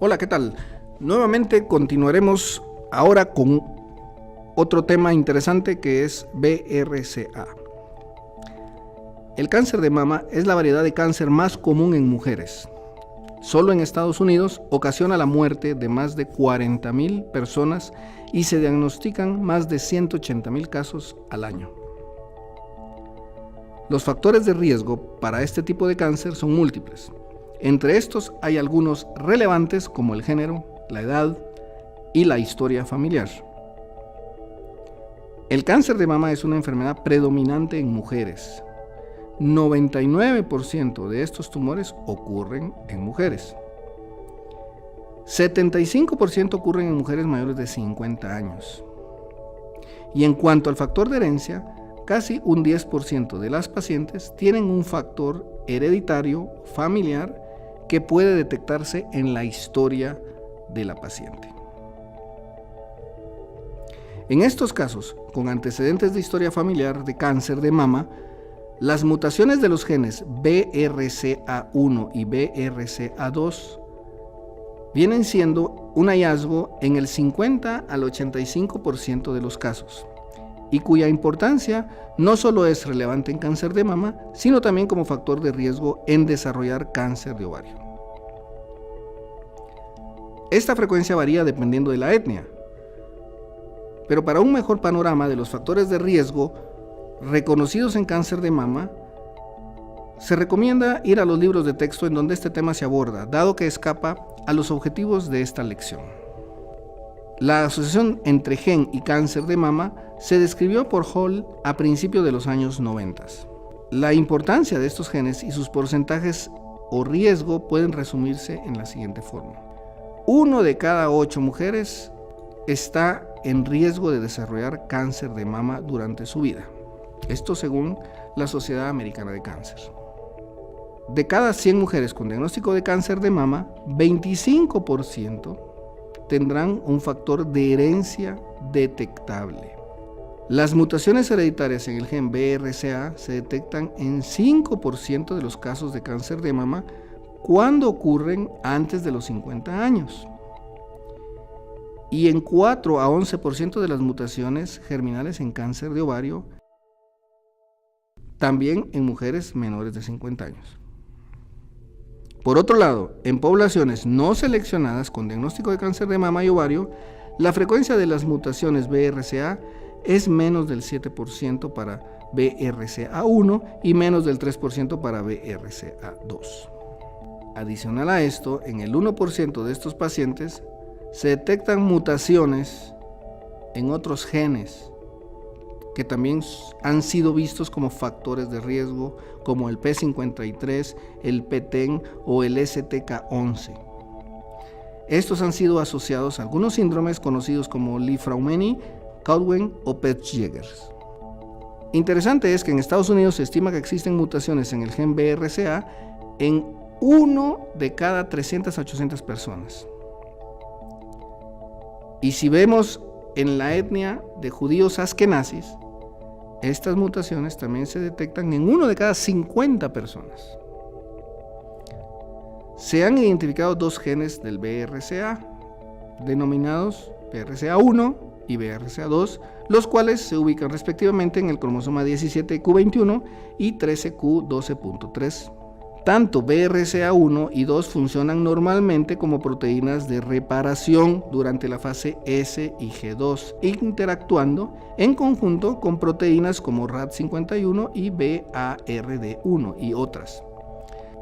Hola, ¿qué tal? Nuevamente continuaremos ahora con otro tema interesante que es BRCA. El cáncer de mama es la variedad de cáncer más común en mujeres. Solo en Estados Unidos ocasiona la muerte de más de 40,000 personas y se diagnostican más de 180,000 casos al año. Los factores de riesgo para este tipo de cáncer son múltiples. Entre estos hay algunos relevantes como el género, la edad y la historia familiar. El cáncer de mama es una enfermedad predominante en mujeres. 99% de estos tumores ocurren en mujeres. 75% ocurren en mujeres mayores de 50 años. Y en cuanto al factor de herencia, casi un 10% de las pacientes tienen un factor hereditario familiar que puede detectarse en la historia de la paciente. En estos casos, con antecedentes de historia familiar de cáncer de mama, las mutaciones de los genes BRCA1 y BRCA2 vienen siendo un hallazgo en el 50 al 85% de los casos, y cuya importancia no solo es relevante en cáncer de mama, sino también como factor de riesgo en desarrollar cáncer de ovario. Esta frecuencia varía dependiendo de la etnia, pero para un mejor panorama de los factores de riesgo reconocidos en cáncer de mama, se recomienda ir a los libros de texto en donde este tema se aborda, dado que escapa a los objetivos de esta lección. La asociación entre gen y cáncer de mama se describió por Hall a principios de los años 90. La importancia de estos genes y sus porcentajes o riesgo pueden resumirse en la siguiente forma. 1 de cada 8 mujeres está en riesgo de desarrollar cáncer de mama durante su vida. Esto según la Sociedad Americana de Cáncer. De cada 100 mujeres con diagnóstico de cáncer de mama, 25% tendrán un factor de herencia detectable. Las mutaciones hereditarias en el gen BRCA se detectan en 5% de los casos de cáncer de mama cuando ocurren antes de los 50 años. Y en 4 a 11% de las mutaciones germinales en cáncer de ovario, también en mujeres menores de 50 años. Por otro lado, en poblaciones no seleccionadas con diagnóstico de cáncer de mama y ovario, la frecuencia de las mutaciones BRCA es menos del 7% para BRCA1 y menos del 3% para BRCA2. Adicional a esto, en el 1% de estos pacientes se detectan mutaciones en otros genes que también han sido vistos como factores de riesgo, como el P53, el PTEN o el STK11. Estos han sido asociados a algunos síndromes conocidos como Li-Fraumeni, Caldwell o Peutz-Jeghers. Interesante es que en Estados Unidos se estima que existen mutaciones en el gen BRCA en 1 de cada 300 a 800 personas. Y si vemos en la etnia de judíos askenazis, estas mutaciones también se detectan en 1 de cada 50 personas. Se han identificado 2 genes del BRCA, denominados BRCA1 y BRCA2, los cuales se ubican respectivamente en el cromosoma 17q21 y 13q12.3. Tanto BRCA1 y 2 funcionan normalmente como proteínas de reparación durante la fase S y G2, interactuando en conjunto con proteínas como RAD51 y BARD1 y otras.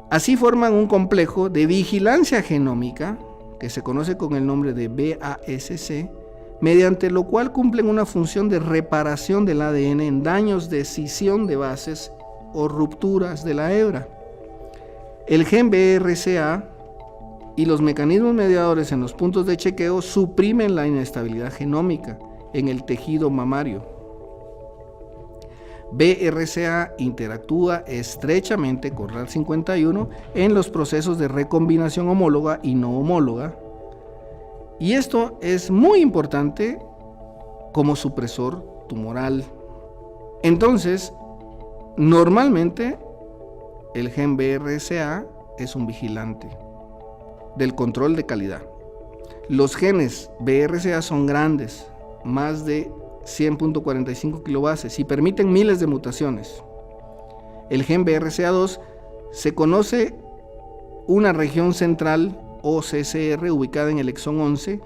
Así forman un complejo de vigilancia genómica que se conoce con el nombre de BASC, mediante lo cual cumplen una función de reparación del ADN en daños de escisión de bases o rupturas de la hebra. El gen BRCA y los mecanismos mediadores en los puntos de chequeo suprimen la inestabilidad genómica en el tejido mamario. BRCA interactúa estrechamente con RAD51 en los procesos de recombinación homóloga y no homóloga, y esto es muy importante como supresor tumoral. Entonces, normalmente el gen BRCA es un vigilante del control de calidad. Los genes BRCA son grandes, más de 100.45 kilobases, y permiten miles de mutaciones. El gen BRCA2 se conoce una región central o CCR ubicada en el exón 11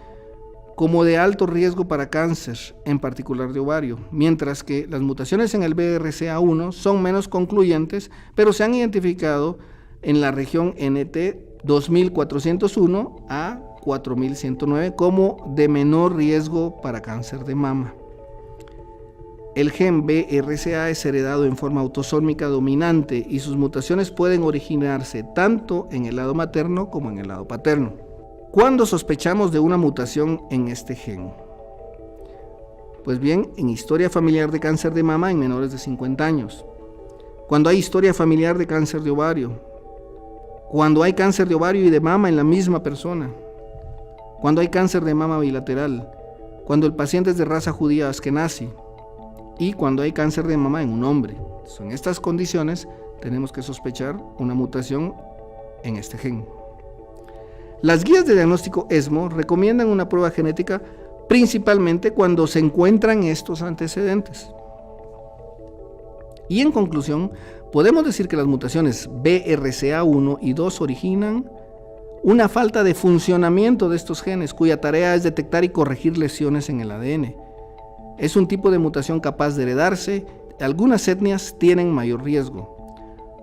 como de alto riesgo para cáncer, en particular de ovario, mientras que las mutaciones en el BRCA1 son menos concluyentes, pero se han identificado en la región NT 2401 a 4109 como de menor riesgo para cáncer de mama. El gen BRCA es heredado en forma autosómica dominante y sus mutaciones pueden originarse tanto en el lado materno como en el lado paterno. ¿Cuándo sospechamos de una mutación en este gen? Pues bien, en historia familiar de cáncer de mama en menores de 50 años, cuando hay historia familiar de cáncer de ovario, cuando hay cáncer de ovario y de mama en la misma persona, cuando hay cáncer de mama bilateral, cuando el paciente es de raza judía askenazi y cuando hay cáncer de mama en un hombre. En estas condiciones tenemos que sospechar una mutación en este gen. Las guías de diagnóstico ESMO recomiendan una prueba genética principalmente cuando se encuentran estos antecedentes. Y en conclusión, podemos decir que las mutaciones BRCA1 y 2 originan una falta de funcionamiento de estos genes, cuya tarea es detectar y corregir lesiones en el ADN. Es un tipo de mutación capaz de heredarse. Algunas etnias tienen mayor riesgo.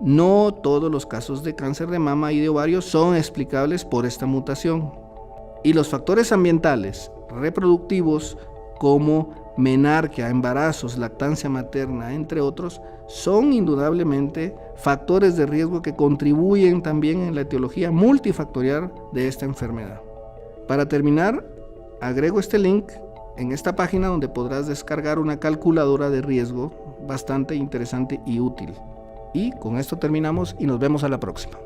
No todos los casos de cáncer de mama y de ovario son explicables por esta mutación. Y los factores ambientales, reproductivos, como menarquia, embarazos, lactancia materna, entre otros, son indudablemente factores de riesgo que contribuyen también en la etiología multifactorial de esta enfermedad. Para terminar, agrego este link en esta página donde podrás descargar una calculadora de riesgo bastante interesante y útil. Y con esto terminamos y nos vemos a la próxima.